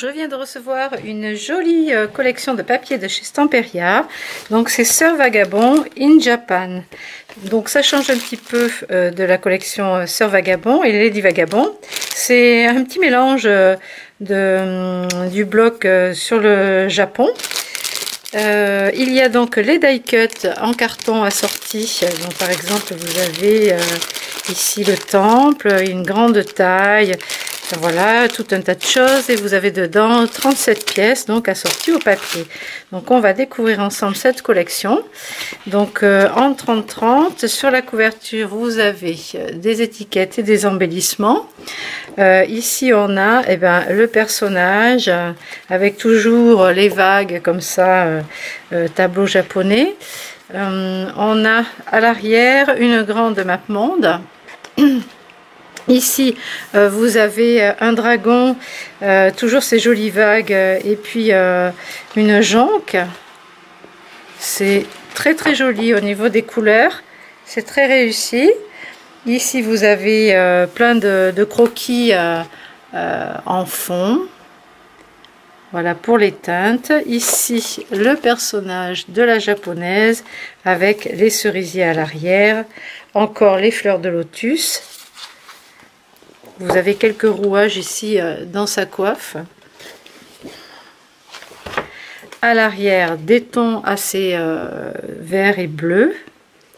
je viens de recevoir une jolie collection de papier de chez Stamperia. Donc c'est Sœur Vagabond in Japan. Donc ça change un petit peu de la collection Sœur Vagabond et Lady Vagabond. C'est un petit mélange du bloc sur le Japon. Il y a donc les die cuts en carton assortis. Donc par exemple vous avez ici le temple, une grande taille. Voilà, tout un tas de choses et vous avez dedans 37 pièces donc assorties au papier. Donc on va découvrir ensemble cette collection. Donc en 30-30, sur la couverture vous avez des étiquettes et des embellissements. Ici on a le personnage avec toujours les vagues comme ça, tableau japonais. On a à l'arrière une grande map monde. Ici, vous avez un dragon, toujours ces jolies vagues, et puis une jonque. C'est très très joli au niveau des couleurs, c'est très réussi. Ici, vous avez plein de croquis en fond. Voilà pour les teintes. Ici, le personnage de la japonaise avec les cerisiers à l'arrière. Encore les fleurs de lotus. Vous avez quelques rouages ici dans sa coiffe. À l'arrière, des tons assez verts et bleus.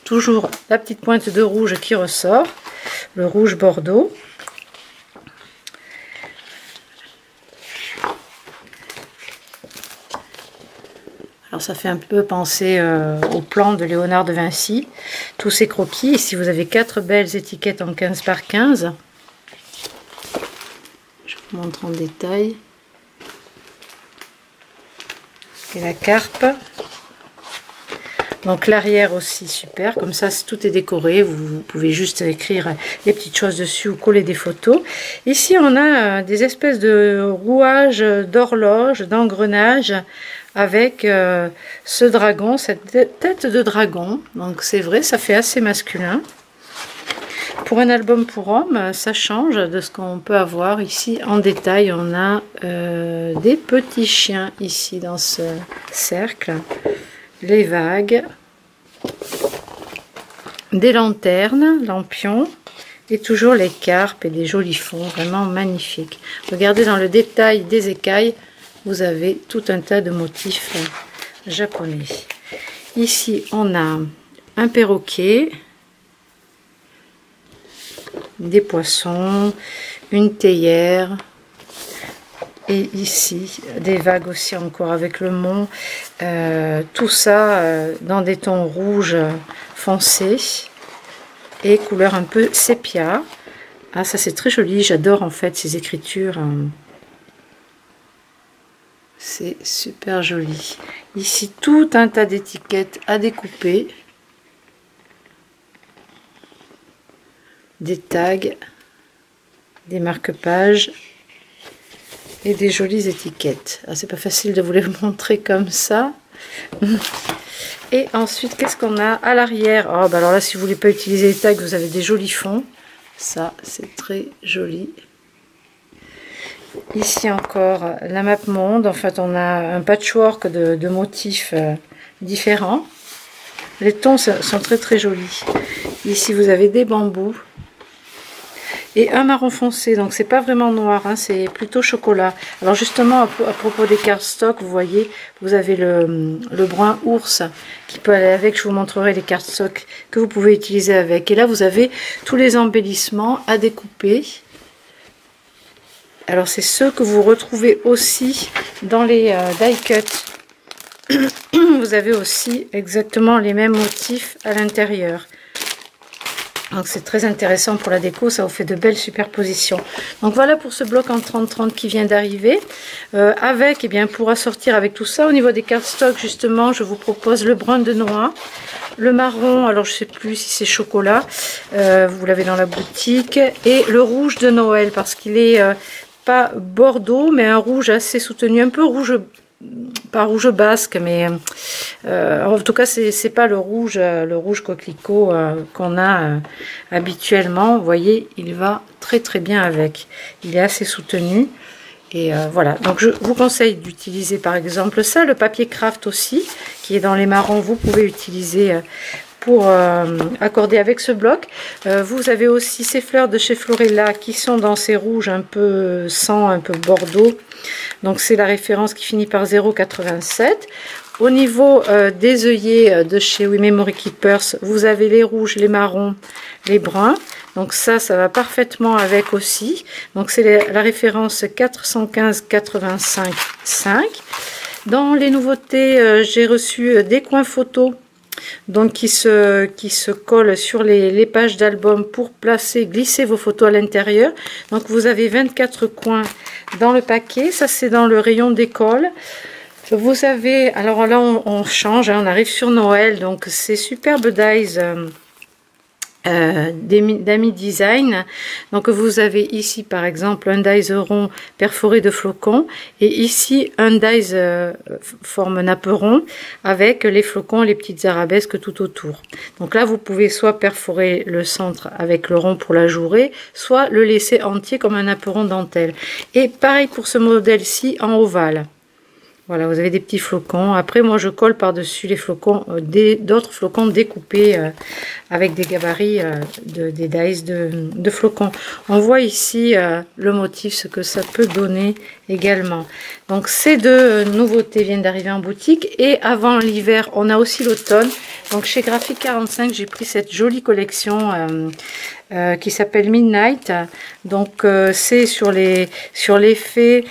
Toujours la petite pointe de rouge qui ressort. Le rouge bordeaux. Alors ça fait un peu penser au plan de Léonard de Vinci. Tous ces croquis. Ici vous avez 4 belles étiquettes en 15 par 15. Montre en détail. Et la carpe. Donc l'arrière aussi super, comme ça tout est décoré, vous pouvez juste écrire les petites choses dessus ou coller des photos. Ici on a des espèces de rouages d'horloge, d'engrenage avec ce dragon, cette tête de dragon. Donc c'est vrai, ça fait assez masculin. Pour un album pour hommes, ça change de ce qu'on peut avoir ici. En détail, on a des petits chiens ici dans ce cercle, les vagues, des lanternes, lampions, et toujours les carpes et des jolis fonds, vraiment magnifiques. Regardez dans le détail des écailles, vous avez tout un tas de motifs japonais. Ici, on a un perroquet, des poissons, une théière et ici des vagues aussi encore avec le mont, tout ça dans des tons rouges foncés et couleur un peu sépia. Ah, ça c'est très joli, j'adore en fait ces écritures, c'est super joli. Ici tout un tas d'étiquettes à découper, des tags, des marque-pages et des jolies étiquettes. Ah, c'est pas facile de vous les montrer comme ça. Et ensuite, qu'est-ce qu'on a à l'arrière? Oh, bah alors là, si vous voulez pas utiliser les tags, vous avez des jolis fonds. Ça, c'est très joli. Ici encore, la map monde. En fait, on a un patchwork de motifs différents. Les tons sont très très jolis. Ici, vous avez des bambous. Et un marron foncé, donc c'est pas vraiment noir, hein, c'est plutôt chocolat. Alors justement, à propos des cardstock, vous voyez, vous avez le brun ours qui peut aller avec. Je vous montrerai les cardstock que vous pouvez utiliser avec. Et là, vous avez tous les embellissements à découper. Alors c'est ceux que vous retrouvez aussi dans les die cut. Vous avez aussi exactement les mêmes motifs à l'intérieur. Donc c'est très intéressant pour la déco, ça vous fait de belles superpositions. Donc voilà pour ce bloc en 30-30 qui vient d'arriver. Avec, eh bien, pour assortir avec tout ça, au niveau des cardstock, justement, je vous propose le brun de noix, le marron, alors je sais plus si c'est chocolat, vous l'avez dans la boutique, et le rouge de Noël, parce qu'il est pas bordeaux, mais un rouge assez soutenu, un peu rouge, pas rouge basque, mais en tout cas c'est pas le rouge coquelicot qu'on a habituellement. Vous voyez, il va très très bien avec, il est assez soutenu Et voilà, donc je vous conseille d'utiliser par exemple ça, le papier craft aussi, qui est dans les marrons, vous pouvez utiliser pour accorder avec ce bloc. Vous avez aussi ces fleurs de chez Florella qui sont dans ces rouges un peu sang, un peu bordeaux. Donc c'est la référence qui finit par 0,87. Au niveau des œillets de chez We Memory Keepers, vous avez les rouges, les marrons, les bruns. Donc ça va parfaitement avec aussi. Donc c'est la référence 415,85,5. Dans les nouveautés, j'ai reçu des coins photos. Donc qui se collent sur les pages d'album pour glisser vos photos à l'intérieur. Donc vous avez 24 coins dans le paquet. Ça c'est dans le rayon d'école. Vous avez, alors là on change, hein, on arrive sur Noël. Donc c'est Superbe Dies d'Ami Design. Donc vous avez ici par exemple un dies rond perforé de flocons et ici un dies forme napperon avec les flocons, les petites arabesques tout autour. Donc là vous pouvez soit perforer le centre avec le rond pour la jouer, soit le laisser entier comme un napperon dentelle. Et pareil pour ce modèle-ci en ovale. Voilà, vous avez des petits flocons. Après, moi, je colle par-dessus les flocons, d'autres flocons découpés avec des gabarits des dies de flocons. On voit ici le motif, ce que ça peut donner également. Donc, ces deux nouveautés viennent d'arriver en boutique. Et avant l'hiver, on a aussi l'automne. Donc, chez Graphique 45, j'ai pris cette jolie collection qui s'appelle Midnight. Donc c'est sur l'effet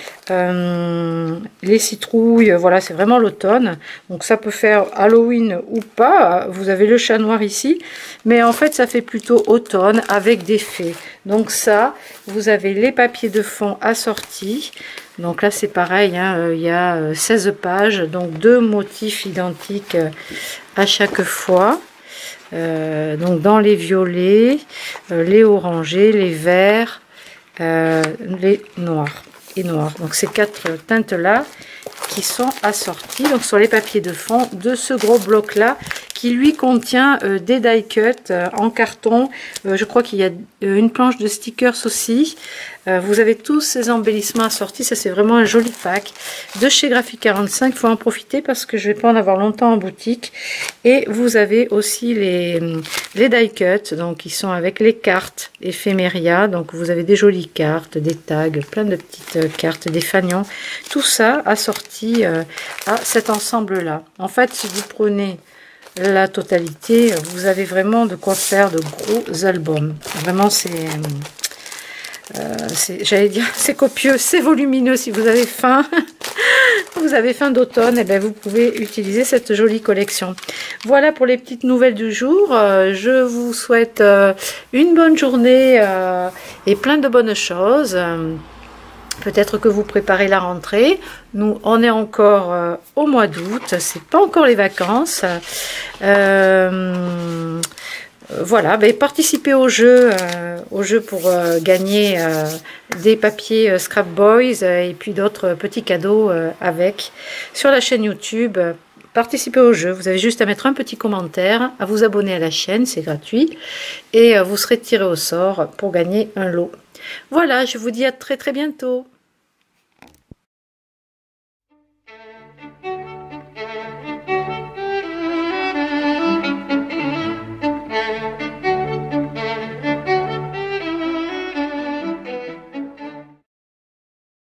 les citrouilles, voilà, c'est vraiment l'automne. Donc ça peut faire Halloween ou pas. Vous avez le chat noir ici, mais en fait ça fait plutôt automne avec des fées. Donc ça, vous avez les papiers de fond assortis. Donc là c'est pareil, hein, il y a 16 pages, donc deux motifs identiques à chaque fois. Donc dans les violets, les orangés, les verts, les noirs et noirs. Donc ces quatre teintes là qui sont assorties donc sur les papiers de fond de ce gros bloc là qui lui contient des die cuts en carton. Je crois qu'il y a une planche de stickers aussi. Vous avez tous ces embellissements assortis. Ça c'est vraiment un joli pack de chez Graphique 45. Il faut en profiter parce que je vais pas en avoir longtemps en boutique. Et vous avez aussi les die cuts, donc qui sont avec les cartes éphéméria. Donc vous avez des jolies cartes, des tags, plein de petites cartes, des fanions. Tout ça assorti à cet ensemble là. En fait, si vous prenez la totalité, vous avez vraiment de quoi faire de gros albums. Vraiment j'allais dire c'est copieux, c'est volumineux. Si vous avez faim vous avez faim d'automne, et bien vous pouvez utiliser cette jolie collection. Voilà pour les petites nouvelles du jour. Je vous souhaite une bonne journée et plein de bonnes choses. Peut-être que vous préparez la rentrée. Nous, on est encore au mois d'août. C'est pas encore les vacances. Voilà, ben, participez au jeu pour gagner des papiers Scrap Boys et puis d'autres petits cadeaux avec sur la chaîne YouTube. Participez au jeu, vous avez juste à mettre un petit commentaire, à vous abonner à la chaîne, c'est gratuit, et vous serez tiré au sort pour gagner un lot. Voilà, je vous dis à très très bientôt.